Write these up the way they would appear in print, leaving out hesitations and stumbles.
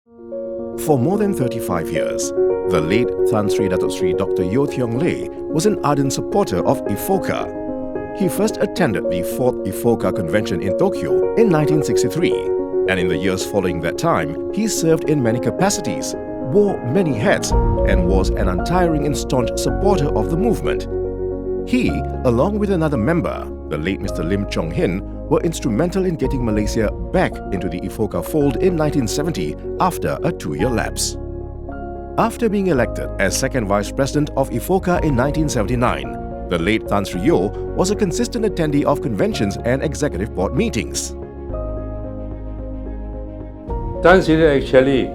For more than 35 years, the late Tan Sri Datuk Sri Dr. Yeoh Tiong was an ardent supporter of IFOCA. He first attended the 4th IFOCA convention in Tokyo in 1963, and in the years following that time, he served in many capacities, wore many hats, and was an untiring and staunch supporter of the movement. He, along with another member, the late Mr. Lim Chong Hin, were instrumental in getting Malaysia back into the IFOCA fold in 1970 after a 2-year lapse. After being elected as second vice president of IFOCA in 1979, the late Tan Sri Yeoh was a consistent attendee of conventions and executive board meetings. Tan Sri actually,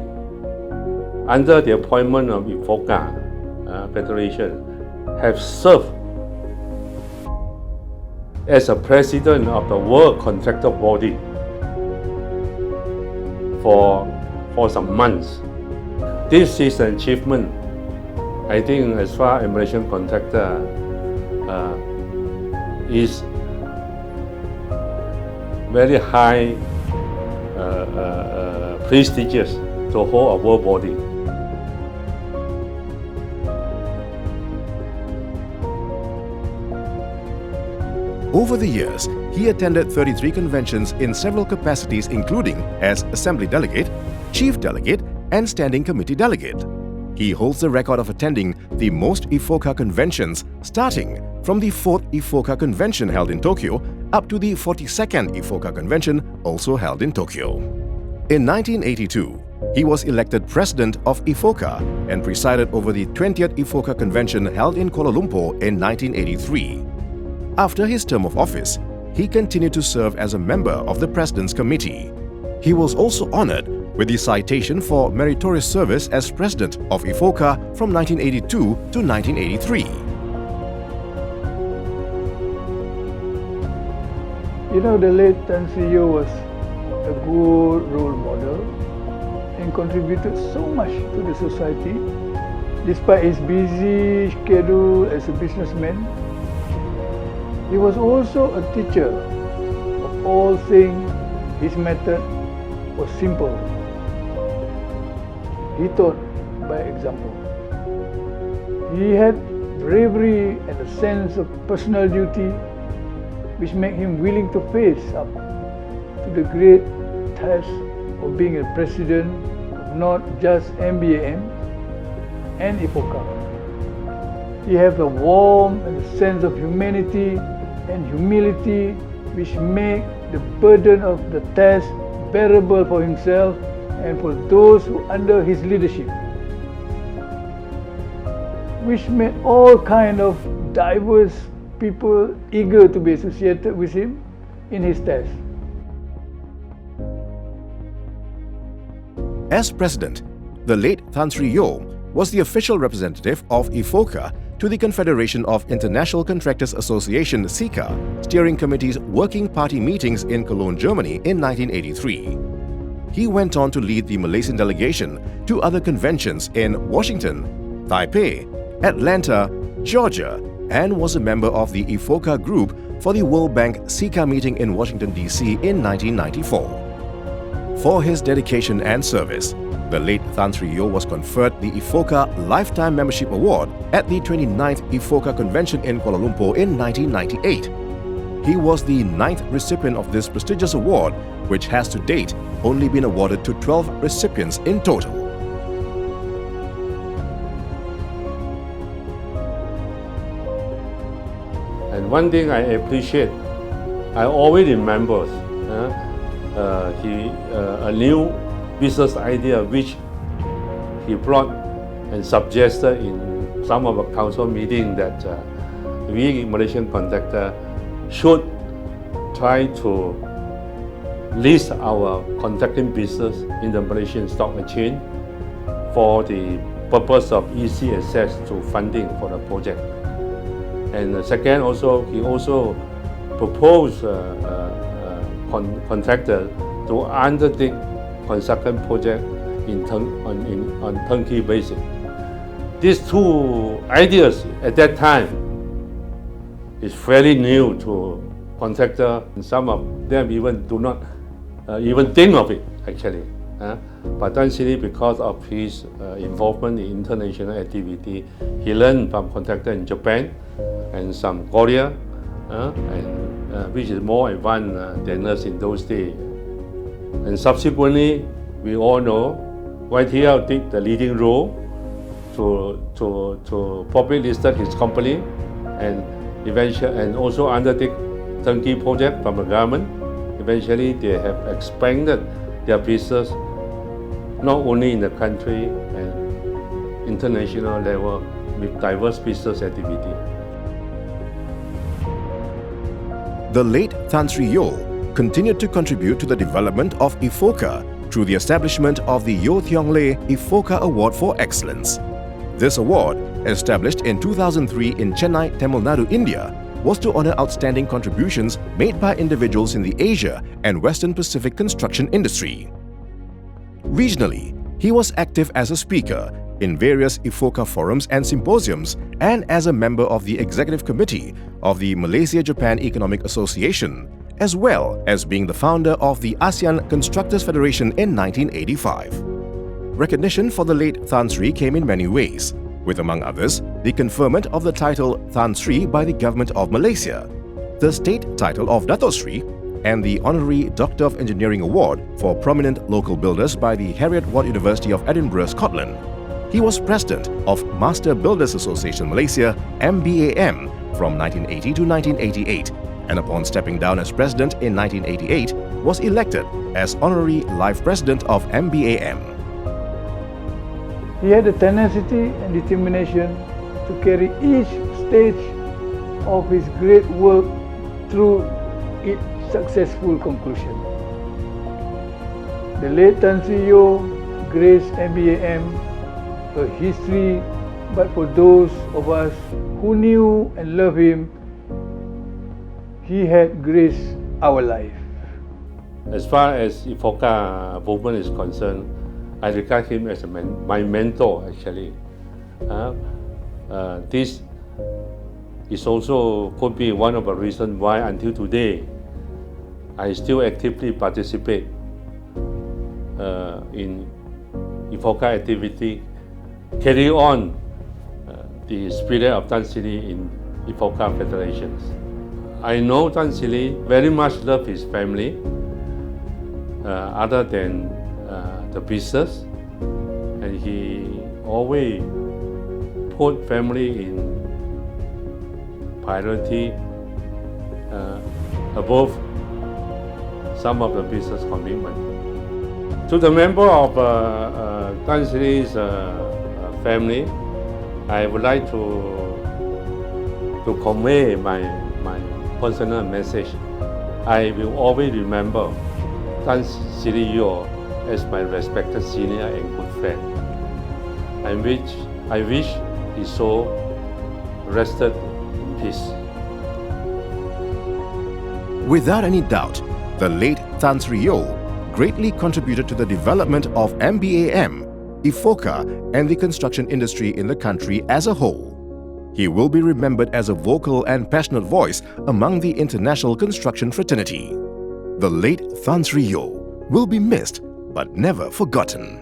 under the appointment of IFOCA Federation, have served as a president of the World Contractor Body for some months. This is an achievement, I think, as far as Malaysian contractor is very high, prestigious to hold a world body. Over the years, he attended 33 conventions in several capacities, including as Assembly Delegate, Chief Delegate, and Standing Committee Delegate. He holds the record of attending the most IFOCA conventions, starting from the 4th IFOCA convention held in Tokyo up to the 42nd IFOCA convention, also held in Tokyo. In 1982, he was elected president of IFOCA and presided over the 20th IFOCA convention held in Kuala Lumpur in 1983. After his term of office, he continued to serve as a member of the President's Committee. He was also honored with the citation for meritorious service as president of IFOCA from 1982 to 1983. The late Tan Sri Yeoh was a good role model and contributed so much to the society. Despite his busy schedule as a businessman, he was also a teacher of all things. His method was simple. He taught by example. He had bravery and a sense of personal duty which made him willing to face up to the great task of being a president of not just MBAM and IFOCA. He had a warmth and a sense of humanity and humility which make the burden of the task bearable for himself and for those who under his leadership, which made all kind of diverse people eager to be associated with him in his task. As president, the late Tan Sri Yeoh was the official representative of IFOCA to the Confederation of International Contractors Association (SICA) Steering Committee's Working Party meetings in Cologne, Germany in 1983. He went on to lead the Malaysian delegation to other conventions in Washington, Taipei, Atlanta, Georgia, and was a member of the IFOCA group for the World Bank SICA meeting in Washington, D.C. in 1994. For his dedication and service, the late Tan Sri Yeoh was conferred the IFOCA Lifetime Membership Award at the 29th IFOCA Convention in Kuala Lumpur in 1998. He was the 9th recipient of this prestigious award, which has to date only been awarded to 12 recipients in total. And one thing I appreciate, I always remember a new business idea which he brought and suggested in some of the council meetings that we Malaysian contractor should try to list our contracting business in the Malaysian Stock Exchange for the purpose of easy access to funding for the project. And second, he also proposed contractor to undertake construction project on turnkey basis. These two ideas at that time is fairly new to contractor, and some of them even do not even think of it actually. But Tan Sri, because of his involvement in international activity, he learned from contractor in Japan and some Korea, which is more advanced than us in those days. And subsequently, we all know YTL took the leading role to publicly listed his company and eventually and also undertake turnkey project from the government. Eventually, they have expanded their business not only in the country and international level with diverse business activity. The late Tan Sri Yeoh continued to contribute to the development of IFOCA through the establishment of the Yeoh Tiong IFOCA Award for Excellence. This award, established in 2003 in Chennai, Tamil Nadu, India, was to honor outstanding contributions made by individuals in the Asia and Western Pacific construction industry. Regionally, he was active as a speaker in various IFOCA forums and symposiums and as a member of the executive committee of the Malaysia-Japan Economic Association, as well as being the founder of the ASEAN Constructors Federation in 1985. Recognition for the late Tan Sri came in many ways, with among others, the conferment of the title Tan Sri by the Government of Malaysia, the state title of Dato Sri, and the Honorary Doctor of Engineering Award for prominent local builders by the Heriot-Watt University of Edinburgh, Scotland. He was president of Master Builders Association Malaysia, MBAM, from 1980 to 1988, and upon stepping down as president in 1988, was elected as Honorary Life President of MBAM. He had the tenacity and determination to carry each stage of his great work through its successful conclusion. The late Tan Sri Yeoh graced MBAM, a history but for those of us who knew and loved him, he had graced our life. As far as IFOCA movement is concerned, I regard him as my mentor, actually. This is also could be one of the reasons why until today I still actively participate in IFOCA activity, carry on the spirit of Tan Sri in IFOCA federations. I know Tan Sri very much loved his family, other than the business, and he always put family in priority above some of the business commitment. To the member of Tan Sri's family, I would like to convey my personal message. I will always remember Tan Sri Yeoh as my respected senior and good friend, and I wish his soul rested in peace. Without any doubt, the late Tan Sri Yeoh greatly contributed to the development of MBAM, IFOCA, and the construction industry in the country as a whole. He will be remembered as a vocal and passionate voice among the international construction fraternity. The late Tan Sri Yeoh will be missed but never forgotten.